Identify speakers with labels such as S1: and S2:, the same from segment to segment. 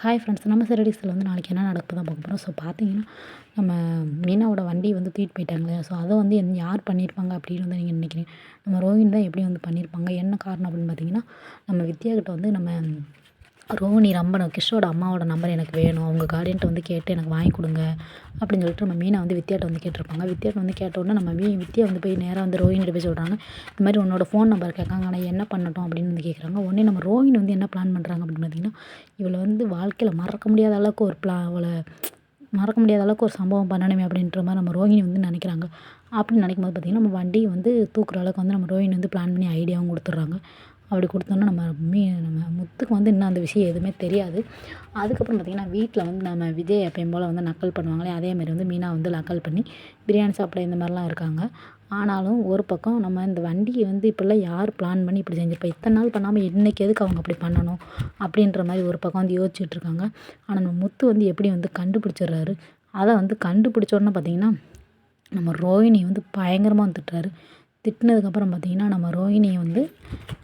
S1: Hi friends, நம்ம சிறடிஸில் வந்து நாளைக்கு என்ன நடக்குது தான் பார்க்க போகிறோம். ஸோ பார்த்தீங்கன்னா, நம்ம மீனாவோட வண்டி வந்து தூக்கிட்டு போயிட்டாங்க இல்லையா? ஸோ அதை வந்து யார் பண்ணியிருப்பாங்க அப்படின்னு வந்து நீங்கள் நினைக்கிறீங்க? நம்ம ரோஹினி தான் எப்படி வந்து பண்ணியிருப்பாங்க? என்ன காரணம் அப்படின்னு பார்த்தீங்கன்னா, நம்ம வித்யா கிட்ட வந்து நம்ம ரோஹினி நம்பர் கிஷோட அம்மாவோட நம்பர் எனக்கு வேணும். அவங்க கார்டியன்ட்ட வந்து கேட்டு எனக்கு வாங்கி கொடுங்க அப்படின்னு சொல்லிட்டு நம்ம மீனா வந்து வித்யாட்ட வந்து கேட்டிருப்பாங்க. வித்யாட்ட வந்து கேட்ட உடனே நம்ம வித்யா வந்து போய் நேராக வந்து ரோஹினிட்ட போய் சொல்கிறாங்க. இந்த மாதிரி உன்னோட ஃபோன் நம்பர் கேட்காங்க. ஆனால் என்ன பண்ணட்டும் அப்படின்னு வந்து கேட்குறாங்க. உடனே நம்ம ரோஹினி வந்து என்ன பிளான் பண்ணுறாங்க அப்படின்னு பார்த்தீங்கன்னா, இவளை வந்து வாழ்க்கையில் மறக்க முடியாத அளவுக்கு ஒரு அவளை மறக்க முடியாத அளவுக்கு ஒரு சம்பவம் பண்ணணுமே அப்படின்ற மாதிரி நம்ம ரோஹினி வந்து நினைக்கிறாங்க. அப்படின்னு நினைக்கும்போது பார்த்திங்கன்னா, நம்ம வண்டியை வந்து தூக்குற அளவுக்கு வந்து நம்ம ரோஹினி வந்து பிளான் பண்ணி ஐடியாவும் கொடுத்துட்றாங்க. அப்படி கொடுத்தோன்னா நம்ம முத்துக்கு வந்து இன்னும் அந்த விஷயம் எதுவுமே தெரியாது. அதுக்கப்புறம் பார்த்திங்கன்னா, வீட்டில் வந்து நம்ம விஜய் எப்பயும் போல் வந்து நக்கல் பண்ணுவாங்களே, அதேமாதிரி வந்து மீனா வந்து நக்கல் பண்ணி பிரியாணி சாப்பிட இந்த மாதிரிலாம் இருக்காங்க. ஆனாலும் ஒரு பக்கம் நம்ம இந்த வண்டியை வந்து இப்படிலாம் யார் பிளான் பண்ணி இப்படி செஞ்சிருப்பா? இத்தனை நாள் பண்ணாமல் இன்றைக்கி எதுக்கு அவங்க அப்படி பண்ணணும்? அப்படின்ற மாதிரி ஒரு பக்கம் வந்து யோசிச்சுட்டு இருக்காங்க. ஆனால் நம்ம முத்து வந்து எப்படி வந்து கண்டுபிடிச்சிடுறாரு. அதை வந்து கண்டுபிடிச்சோன்னே பார்த்திங்கன்னா, நம்ம ரோஹிணி வந்து பயங்கரமாக வந்து திட்டுறாரு. திட்டினதுக்கப்புறம் பார்த்திங்கன்னா, நம்ம ரோஹிணியை வந்து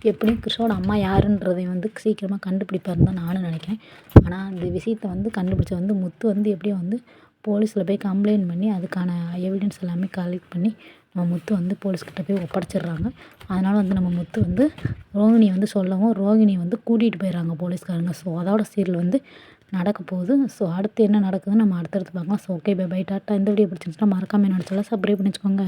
S1: எப்படியும் கிருஷ்ணோட அம்மா யாருன்றதை வந்து சீக்கிரமாக கண்டுபிடிப்பாருன்னு தான் நானும் நினைக்கிறேன். ஆனால் அந்த விஷயத்தை வந்து கண்டுபிடிச்ச வந்து முத்து வந்து எப்படியும் வந்து போலீஸில் போய் கம்ப்ளைண்ட் பண்ணி அதுக்கான எவிடன்ஸ் எல்லாமே கலெக்ட் பண்ணி நம்ம முத்து வந்து போலீஸ்கிட்ட போய் ஒப்படைச்சிடுறாங்க. அதனால் வந்து நம்ம முத்து வந்து ரோஹிணியை வந்து சொல்லவும் ரோஹிணியை வந்து கூட்டிகிட்டு போயிடுறாங்க போலீஸ்காரங்க. ஸோ அதோட சீரியல் வந்து நடக்க போகுது. ஸோ அடுத்து என்ன நடக்குதுன்னு நம்ம அடுத்தடுத்து பார்க்கலாம். ஸோ ஓகே, பை பை, டாட்டா. இந்த வீடியோ பிடிச்சிருந்துச்சுன்னா மறக்காமல் என்னோட சேனலை சப்ஸ்கிரைப் பண்ணி வச்சுக்கோங்க.